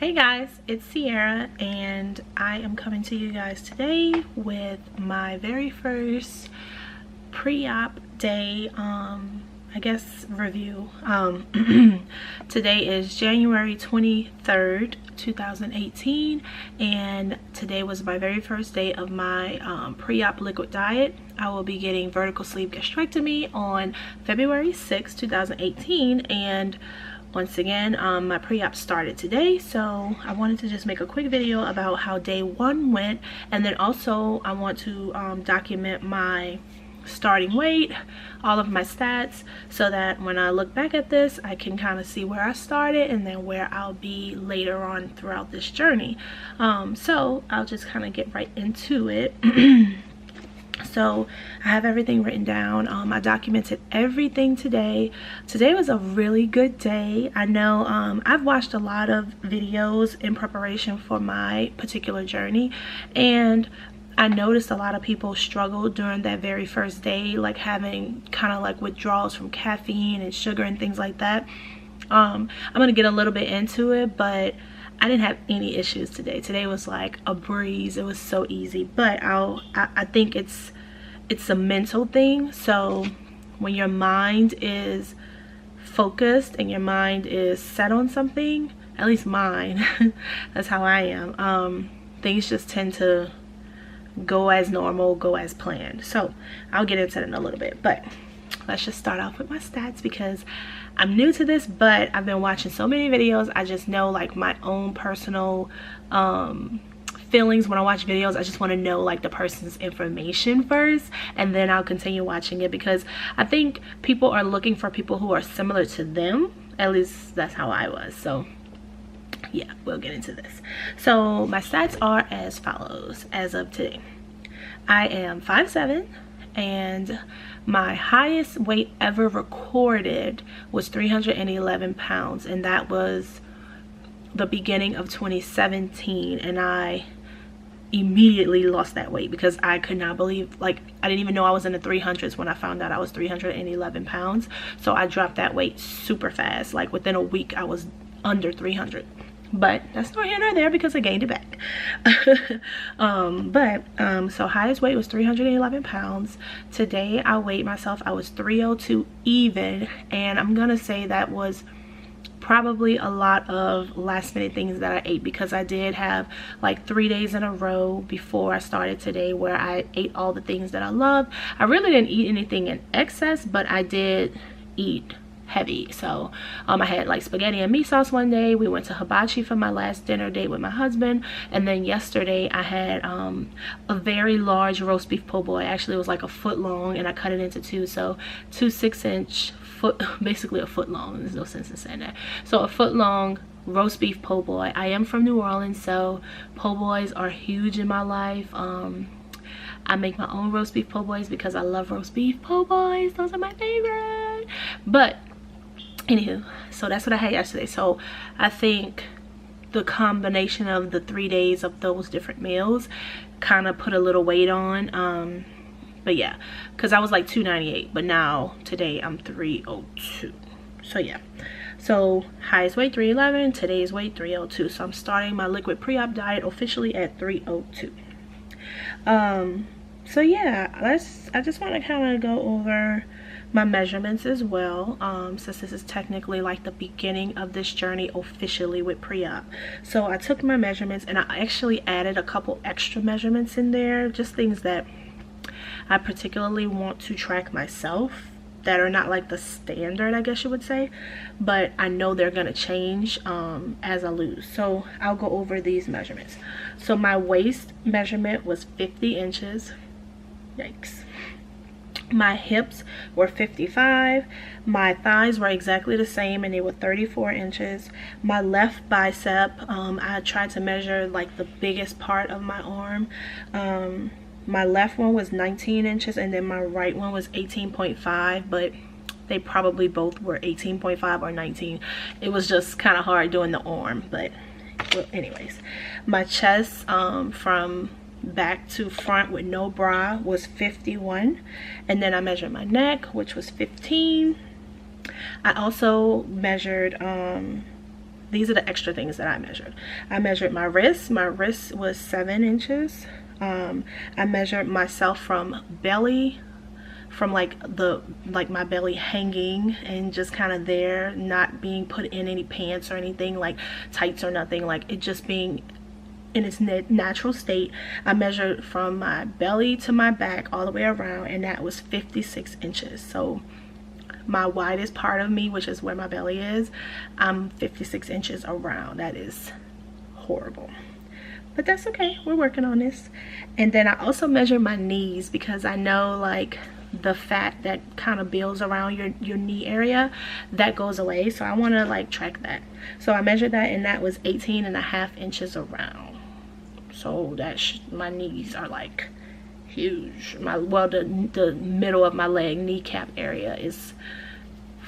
Hey guys, it's Sierra and I am coming to you guys today with my very first pre-op day I guess review. Today is January 23rd 2018 and today was my very first day of my pre-op liquid diet. I will be getting vertical sleeve gastrectomy on February 6th 2018, and once again my pre-op started today, so I wanted to just make a quick video about how day one went, and then also I want to document my starting weight, all of my stats, so that when I look back at this I can kind of see where I started and then where I'll be later on throughout this journey. So I'll just kind of get right into it. So I have everything written down. I documented everything today. Today was a really good day. I know I've watched a lot of videos in preparation for my particular journey, and I noticed a lot of people struggled during that very first day, like having kind of like withdrawals from caffeine and sugar and things like that. I'm gonna get a little bit into it, but I didn't have any issues today. Today was like a breeze. It was so easy. But I think it's a mental thing. So when your mind is focused and your mind is set on something, at least mine, that's how I am, things just tend to go as normal, go as planned. So I'll get into it in a little bit, but let's just start off with my stats because I'm new to this, but I've been watching so many videos. I just know like my own personal feelings when I watch videos. I just want to know like the person's information first, and then I'll continue watching it because I think people are looking for people who are similar to them. At least that's how I was. So yeah, we'll get into this. So my stats are as follows as of today. I am 5'7", and my highest weight ever recorded was 311 pounds, and that was the beginning of 2017, and I immediately lost that weight because I could not believe, like, I didn't even know I was in the 300s when I found out I was 311 pounds. So I dropped that weight super fast. Like within a week I was under 300, but that's not here nor there because I gained it back. So highest weight was 311 pounds. Today I weighed myself, I was 302 even, and I'm gonna say that was probably a lot of last minute things that I ate because I did have like 3 days in a row before I started today where I ate all the things that I love. I really didn't eat anything in excess, but I did eat heavy. So I had like spaghetti and meat sauce one day. We went to hibachi for my last dinner date with my husband, and then yesterday I had a very large roast beef po' boy. Actually it was like a foot long, and I cut it into two, so 2 6-inch foot, basically a foot long. There's no sense in saying that. So a foot long roast beef po' boy. I am from New Orleans, so po' boys are huge in my life. I make my own roast beef po' boys because I love roast beef po' boys. Those are my favorite. But anywho, so that's what I had yesterday. So I think the combination of the 3 days of those different meals kind of put a little weight on. But yeah, because I was like 298, but now today I'm 302. So yeah, so highest weight 311, today's weight 302. So I'm starting my liquid pre-op diet officially at 302. So yeah, I just want to kind of go over my measurements as well, since this is technically like the beginning of this journey officially with pre-op. So I took my measurements and I actually added a couple extra measurements in there, just things that I particularly want to track myself that are not like the standard, I guess you would say, but I know they're gonna change as I lose. So I'll go over these measurements. So my waist measurement was 50 inches. Yikes. My hips were 55. My thighs were exactly the same, and they were 34 inches. My left bicep, I tried to measure like the biggest part of my arm. My left one was 19 inches, and then my right one was 18.5, but they probably both were 18.5 or 19. It was just kind of hard doing the arm, but well, anyways. My chest from back to front with no bra was 51, and then I measured my neck, which was 15. I also measured these are the extra things that I measured. I measured my wrist. My wrist was 7 inches. I measured myself from belly, from like my belly hanging and just kind of there, not being put in any pants or anything, like tights or nothing, like it just being in its natural state. I measured from my belly to my back all the way around, and that was 56 inches. So my widest part of me, which is where my belly is, I'm 56 inches around. That is horrible, but that's okay. We're working on this. And then I also measured my knees, because I know like the fat that kind of builds around your knee area, that goes away. So I want to like track that. So I measured that, and that was 18.5 inches around. So that my knees are like huge. The middle of my leg, kneecap area, is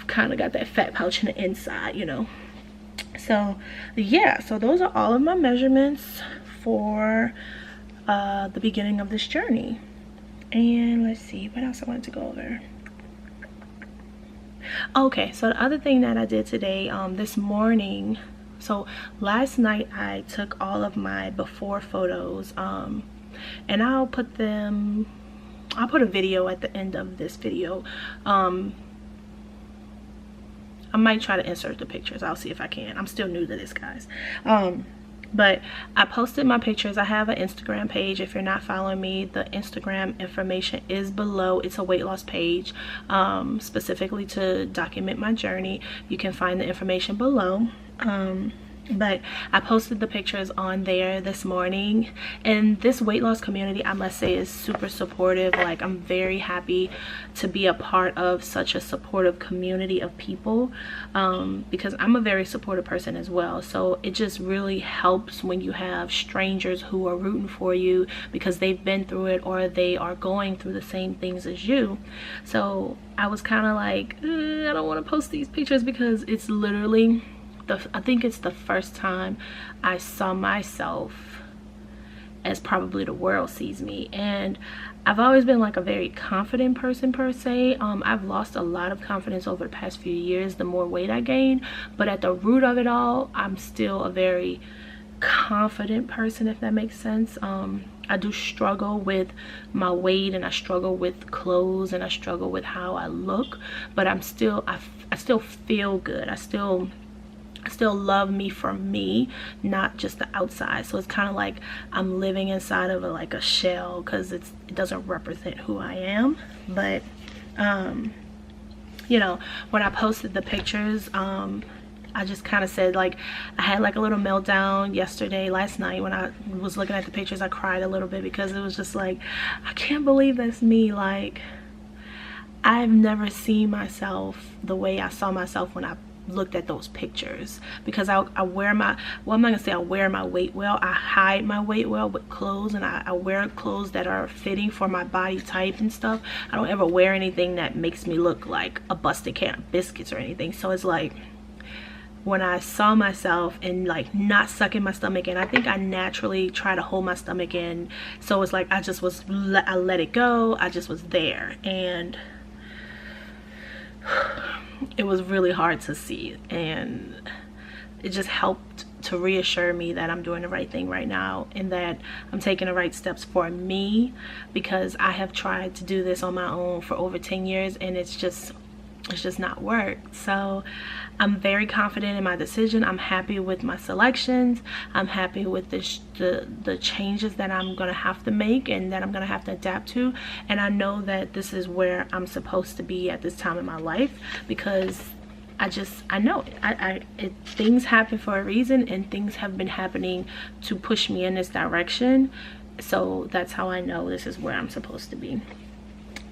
kind of got that fat pouch in the inside, you know. So yeah, so those are all of my measurements for the beginning of this journey. And let's see what else I wanted to go over. Okay, so the other thing that I did today, this morning, so last night I took all of my before photos, and I'll put a video at the end of this video. I might try to insert the pictures. I'll see if I can. I'm still new to this, guys. But I posted my pictures. I have an Instagram page. If you're not following me, the Instagram information is below. It's a weight loss page, specifically to document my journey. You can find the information below. But I posted the pictures on there this morning, and this weight loss community, I must say, is super supportive. Like, I'm very happy to be a part of such a supportive community of people, because I'm a very supportive person as well. So it just really helps when you have strangers who are rooting for you because they've been through it, or they are going through the same things as you. So I was kind of like, I don't want to post these pictures, because it's literally I think it's the first time I saw myself as probably the world sees me. And I've always been like a very confident person per se. I've lost a lot of confidence over the past few years, the more weight I gained, but at the root of it all, I'm still a very confident person, if that makes sense. I do struggle with my weight, and I struggle with clothes, and I struggle with how I look, but I still feel good. I still love me for me, not just the outside. So it's kind of like I'm living inside of like a shell, because it doesn't represent who I am. But you know, when I posted the pictures, I just kind of said, like, I had like a little meltdown last night when I was looking at the pictures. I cried a little bit, because it was just like, I can't believe that's me. Like, I've never seen myself the way I saw myself when I looked at those pictures, because I wear my, well, I'm not gonna say I wear my weight well, I hide my weight well with clothes, and I wear clothes that are fitting for my body type and stuff. I don't ever wear anything that makes me look like a busted can of biscuits or anything. So it's like, when I saw myself and like not sucking my stomach in, I think I naturally try to hold my stomach in, so it's like I let it go. I just was there, and it was really hard to see, and it just helped to reassure me that I'm doing the right thing right now, and that I'm taking the right steps for me, because I have tried to do this on my own for over 10 years, and it's just not worked. So I'm very confident in my decision. I'm happy with my selections. I'm happy with the changes that I'm gonna have to make and that I'm gonna have to adapt to, and I know that this is where I'm supposed to be at this time in my life, because I know it. Things happen for a reason, and things have been happening to push me in this direction. So that's how I know this is where I'm supposed to be.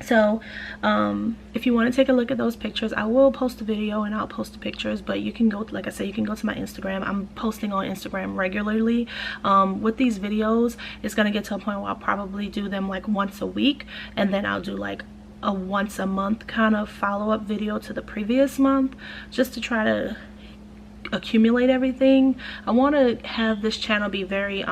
So if you want to take a look at those pictures, I will post a video and I'll post the pictures, but you can go, like I said, you can go to my Instagram. I'm posting on Instagram regularly. With these videos, it's going to get to a point where I'll probably do them like once a week, and then I'll do like a once a month kind of follow-up video to the previous month, just to try to accumulate everything. I want to have this channel be very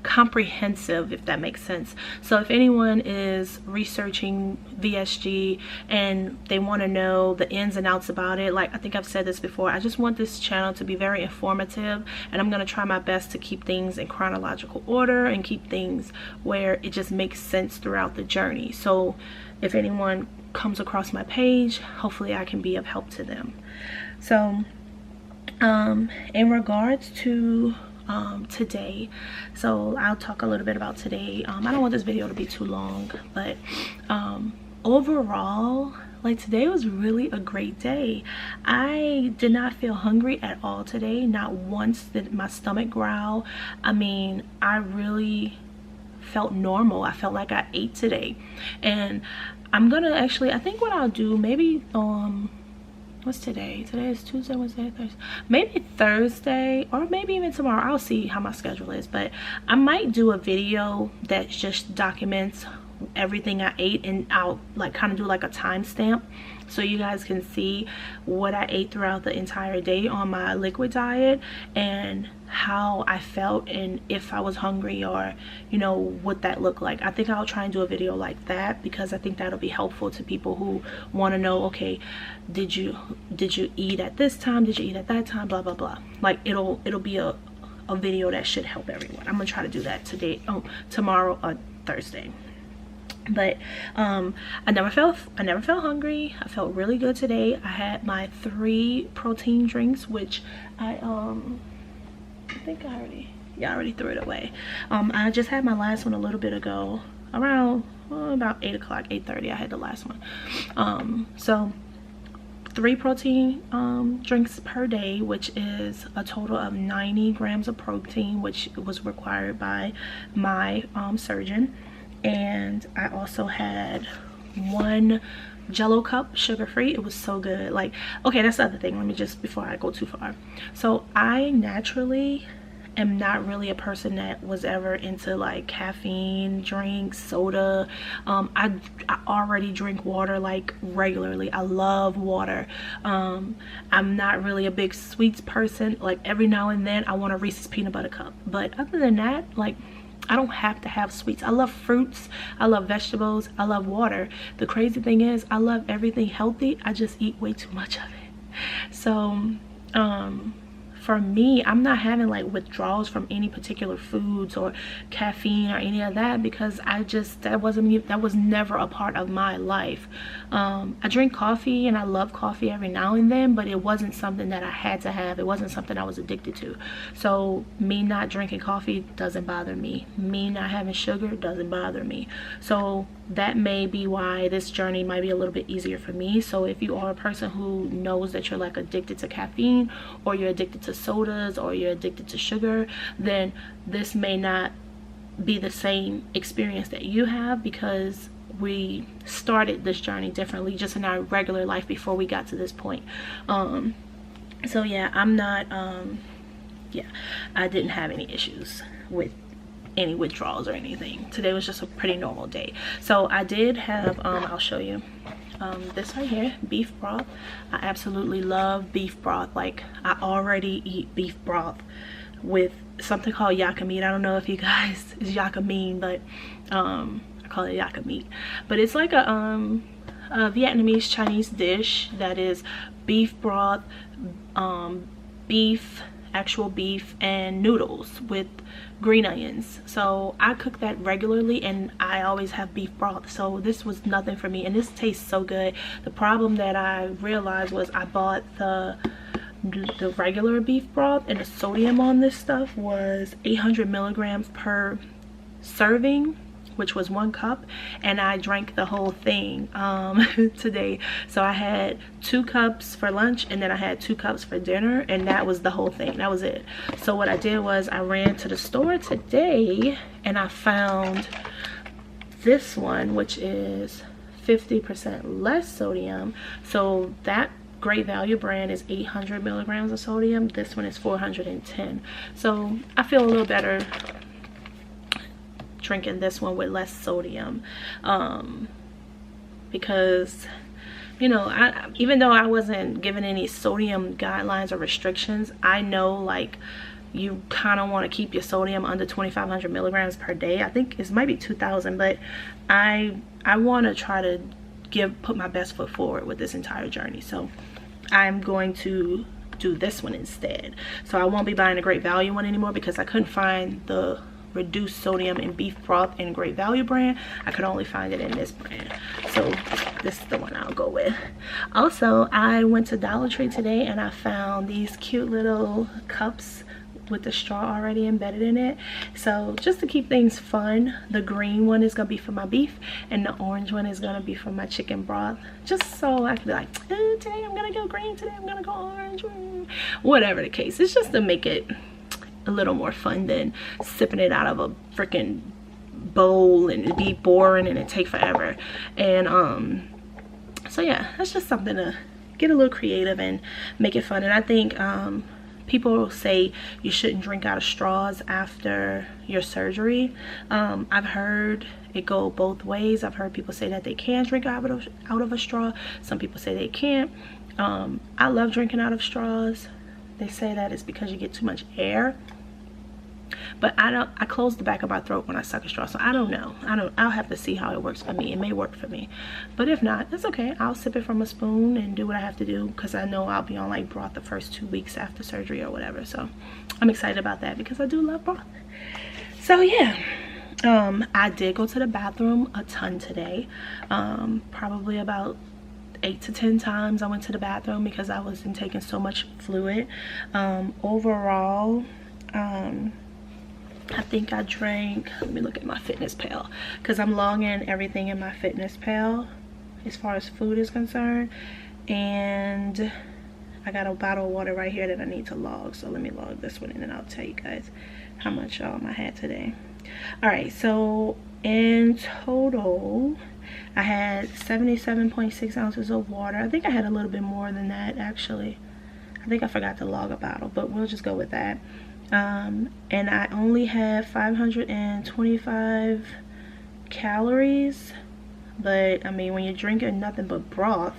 comprehensive, if that makes sense. So if anyone is researching VSG and they want to know the ins and outs about it, like I think I've said this before, I just want this channel to be very informative, and I'm going to try my best to keep things in chronological order and keep things where it just makes sense throughout the journey. So if anyone comes across my page, hopefully I can be of help to them. So in regards to today, so I'll talk a little bit about today. I don't want this video to be too long, but overall, like, today was really a great day. I did not feel hungry at all today. Not once did my stomach growl. I mean, I really felt normal. I felt like I ate today. And I'm gonna actually, I think what I'll do, maybe what's today? Today is Tuesday, Wednesday, Thursday. Maybe Thursday, or maybe even tomorrow. I'll see how my schedule is, but I might do a video that just documents everything I ate, and I'll like kind of do like a timestamp so you guys can see what I ate throughout the entire day on my liquid diet and how I felt, and if I was hungry, or you know, what that looked like. I think I'll try and do a video like that, because I think that'll be helpful to people who want to know, okay, did you eat at this time, did you eat at that time, blah blah blah. Like it'll be a video that should help everyone. I'm gonna try to do that today, tomorrow or Thursday. But I never felt hungry. I felt really good today. I had my 3 protein drinks, which I think I already threw it away. I just had my last one a little bit ago, around about 8 o'clock, 8:30. I had the last one. So 3 protein drinks per day, which is a total of 90 grams of protein, which was required by my surgeon. And I also had 1 Jello cup, sugar-free. It was so good. Like, okay, that's the other thing. Let me just, before I go too far. So I naturally am not really a person that was ever into like caffeine drinks, soda. I already drink water like regularly. I love water. I'm not really a big sweets person. Like every now and then I want a Reese's peanut butter cup, but other than that, like, I don't have to have sweets. I love fruits, I love vegetables, I love water. The crazy thing is I love everything healthy. I just eat way too much of it. So for me, I'm not having like withdrawals from any particular foods or caffeine or any of that, because that was never a part of my life. I drink coffee and I love coffee every now and then, but it wasn't something that I had to have. It wasn't something I was addicted to. So me not drinking coffee doesn't bother me. Me not having sugar doesn't bother me. So that may be why this journey might be a little bit easier for me. So if you are a person who knows that you're like addicted to caffeine, or you're addicted to sodas, or you're addicted to sugar, then this may not be the same experience that you have, because we started this journey differently just in our regular life before we got to this point. So yeah, I'm not I didn't have any issues with any withdrawals or anything. Today was just a pretty normal day. So I did have I'll show you this right here, beef broth. I absolutely love beef broth. Like, I already eat beef broth with something called yaka meat. I don't know if you guys is yaka mean, but I call it yaka meat. But it's like a Vietnamese Chinese dish that is beef broth, actual beef, and noodles with green onions. So I cook that regularly, and I always have beef broth. So this was nothing for me, and this tastes so good. The problem that I realized was I bought the regular beef broth, and the sodium on this stuff was 800 milligrams per serving, which was 1 cup, and I drank the whole thing today. So I had 2 cups for lunch, and then I had 2 cups for dinner, and that was the whole thing. That was it. So what I did was I ran to the store today, and I found this one, which is 50% less sodium. So that Great Value brand is 800 milligrams of sodium. This one is 410. So I feel a little better drinking this one with less sodium, because, you know, even though I wasn't given any sodium guidelines or restrictions, I know, like, you kind of want to keep your sodium under 2,500 milligrams per day. I think it might be 2,000, but I want to try to put my best foot forward with this entire journey. So I'm going to do this one instead. So I won't be buying the Great Value one anymore because I couldn't find the reduced sodium in beef broth in Great Value brand. I could only find it in this brand, so this is the one I'll go with. Also, I went to Dollar Tree today and I found these cute little cups with the straw already embedded in it. So just to keep things fun, the green one is gonna be for my beef and the orange one is gonna be for my chicken broth, just so I can be like, today I'm gonna go green, today I'm gonna go orange, whatever the case. It's just to make it a little more fun than sipping it out of a freaking bowl and it'd be boring and it'd take forever. And so yeah, that's just something to get a little creative and make it fun. And I think people say you shouldn't drink out of straws after your surgery. I've heard it go both ways. I've heard people say that they can drink out of a straw. Some people say they can't. I love drinking out of straws. They say that it's because you get too much air, but I close the back of my throat when I suck a straw, so I don't know. I'll have to see how it works for me. It may work for me, but if not, that's okay. I'll sip it from a spoon and do what I have to do, because I know I'll be on like broth the first 2 weeks after surgery or whatever. So I'm excited about that because I do love broth. So yeah, I did go to the bathroom a ton today. Probably about 8 to 10 times I went to the bathroom because I wasn't taking so much fluid. Overall, I think I drank, let me look at my Fitness Pal, because I'm logging everything in my Fitness Pal as far as food is concerned, and I got a bottle of water right here that I need to log. So let me log this one and then I'll tell you guys how much I had today. All right, so in total I had 77.6 ounces of water. I think I had a little bit more than that actually. I think I forgot to log a bottle, but we'll just go with that. And I only had 525 calories, but I mean, when you're drinking nothing but broth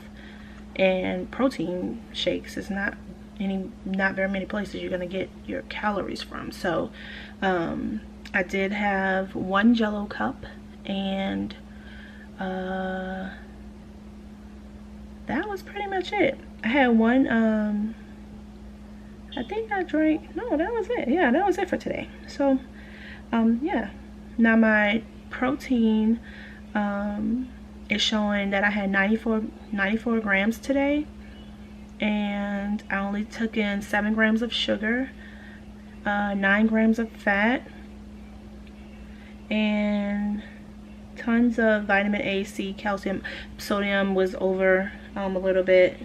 and protein shakes, it's not very many places you're gonna get your calories from. So I did have one Jello cup, and that was pretty much it. I had one I think I drank, no, that was it. Yeah, that was it for today. So yeah, now my protein is showing that I had 94 grams today, and I only took in 7 grams of sugar, 9 grams of fat, and tons of vitamin A, C, calcium. Sodium was over a little bit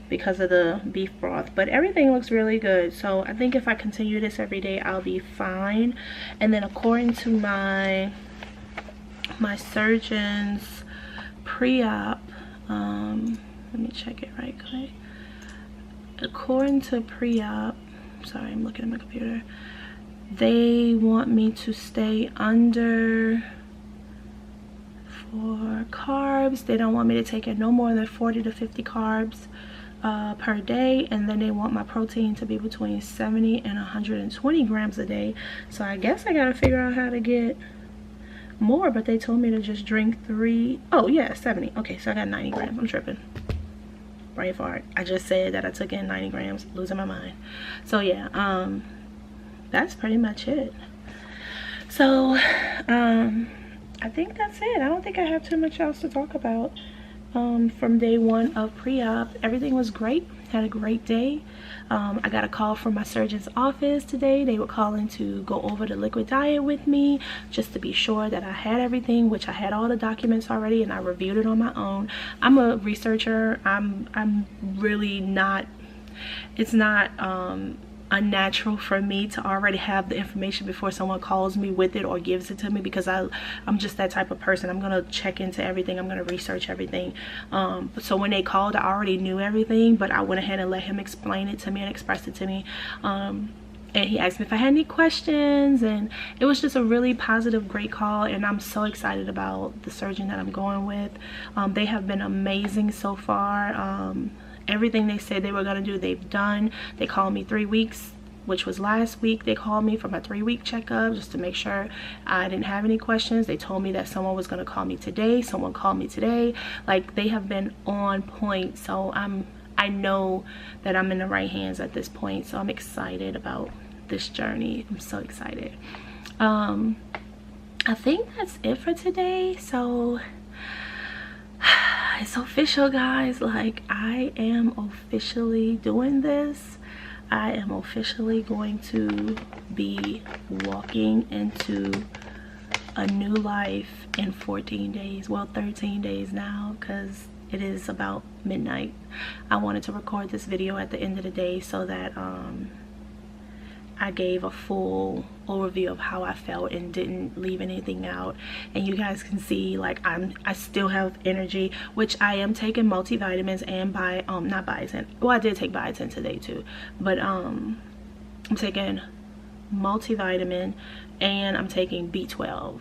because of the beef broth, but everything looks really good. So I think if I continue this every day, I'll be fine. And then according to my surgeon's pre-op, let me check it right quick. According to pre-op, sorry, I'm looking at my computer, they want me to stay under, for carbs, they don't want me to take in no more than 40 to 50 carbs per day, and then they want my protein to be between 70 and 120 grams a day. So I guess I gotta figure out how to get more, but they told me to just drink 3, oh yeah, 70. Okay, so I got 90 grams. I'm tripping. Brain fart. I just said that I took in 90 grams, losing my mind. So yeah, that's pretty much it. So I think that's it. I don't think I have too much else to talk about. From day 1 of pre-op, everything was great. Had a great day. I got a call from my surgeon's office today. They were calling to go over the liquid diet with me, just to be sure that I had everything, which I had all the documents already and I reviewed it on my own. I'm a researcher. I'm really not, it's not unnatural for me to already have the information before someone calls me with it or gives it to me, because I'm just that type of person. I'm gonna check into everything, I'm gonna research everything. So when they called, I already knew everything, but I went ahead and let him explain it to me and express it to me. And he asked me if I had any questions, and it was just a really positive, great call, and I'm so excited about the surgeon that I'm going with. They have been amazing so far. Everything they said they were gonna do, they've done. They called me 3 weeks which was last week. They called me for my 3-week checkup just to make sure I didn't have any questions. They told me that someone was going to call me today. Someone called me today. Like, they have been on point. So I know that I'm in the right hands at this point. So I'm excited about this journey. I'm so excited. I think that's it for today. So it's official, guys. Like, I am officially doing this. I am officially going to be walking into a new life in 14 days. Well, 13 days now, because it is about midnight. I wanted to record this video at the end of the day so that I gave a full overview of how I felt and didn't leave anything out, and you guys can see like I still have energy, which I am taking multivitamins and not biotin. Well, I did take biotin today too, but I'm taking multivitamin and I'm taking B12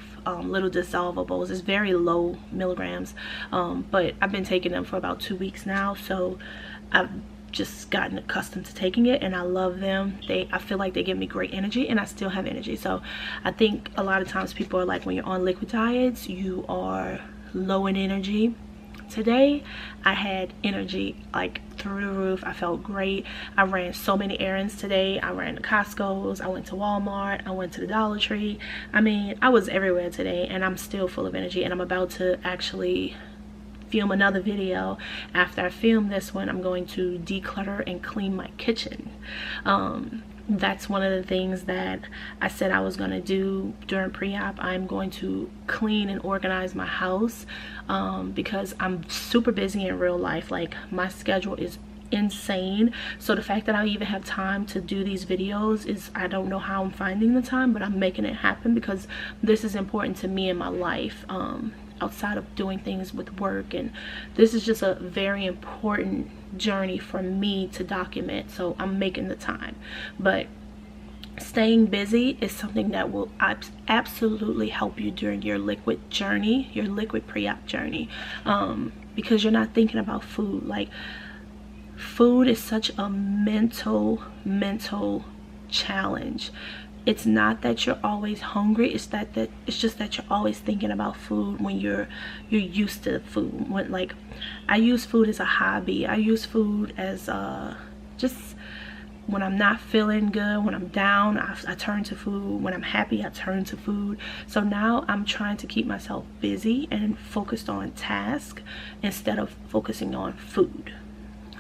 little dissolvables. It's very low milligrams, but I've been taking them for about 2 weeks now, so I've just gotten accustomed to taking it and I love them. I feel like they give me great energy and I still have energy. So I think a lot of times people are like, when you're on liquid diets, you are low in energy. Today I had energy like through the roof. I felt great. I ran so many errands today. I ran to Costco's, I went to Walmart, I went to the Dollar Tree. I mean, I was everywhere today and I'm still full of energy, and I'm about to actually film another video. After I film this one, I'm going to declutter and clean my kitchen. That's one of the things that I said I was going to do during pre-op. I'm going to clean and organize my house because I'm super busy in real life. Like, my schedule is insane, so the fact that I even have time to do these videos is, I don't know how I'm finding the time, but I'm making it happen because this is important to me in my life. Outside of doing things with work, and this is just a very important journey for me to document, so I'm making the time. But staying busy is something that will absolutely help you during your liquid journey, your liquid pre-op journey, because you're not thinking about food. Like, food is such a mental challenge. It's not that you're always hungry, it's just that you're always thinking about food when you're used to food. When, like, I use food as a hobby. I use food as just when I'm not feeling good, when I'm down, I turn to food. When I'm happy, I turn to food. So now I'm trying to keep myself busy and focused on task instead of focusing on food.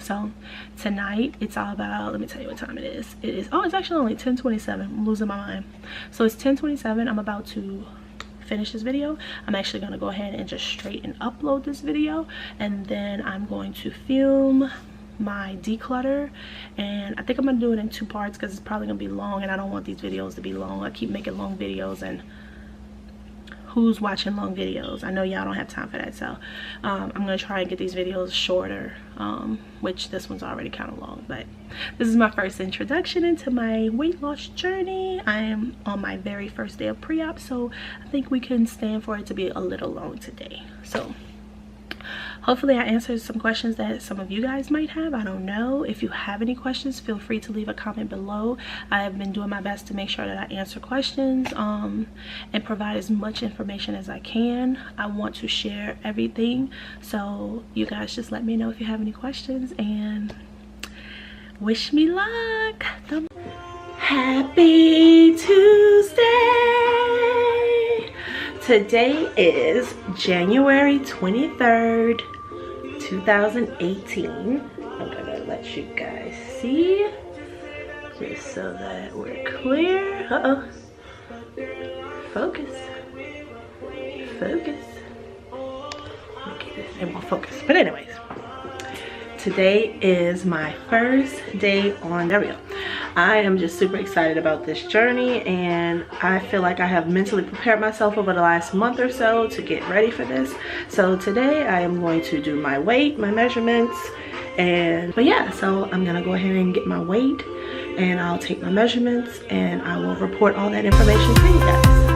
So tonight it's all about, let me tell you what time it is. It's actually only 10:27. I'm losing my mind. So it's 10:27. I'm about to finish this video. I'm actually going to go ahead and just straight and upload this video, and then I'm going to film my declutter, and I think I'm gonna do it in 2 parts because it's probably gonna be long and I don't want these videos to be long. I keep making long videos, and who's watching long videos? I know y'all don't have time for that, so I'm gonna try and get these videos shorter, which this one's already kind of long. But this is my first introduction into my weight loss journey. I am on my very first day of pre-op, so I think we can stand for it to be a little long today. So hopefully I answered some questions that some of you guys might have. I don't know. If you have any questions, feel free to leave a comment below. I have been doing my best to make sure that I answer questions and provide as much information as I can. I want to share everything, so you guys just let me know if you have any questions, and wish me luck. Happy Tuesday! Today is January 23rd, 2018. I'm gonna let you guys see just so that we're clear. Focus. Focus. Okay, this ain't more focus. But anyways, today is my first day on, there we go. I am just super excited about this journey, and I feel like I have mentally prepared myself over the last month or so to get ready for this. So today I am going to do my weight, my measurements, but yeah, so I'm gonna go ahead and get my weight, and I'll take my measurements, and I will report all that information to you guys.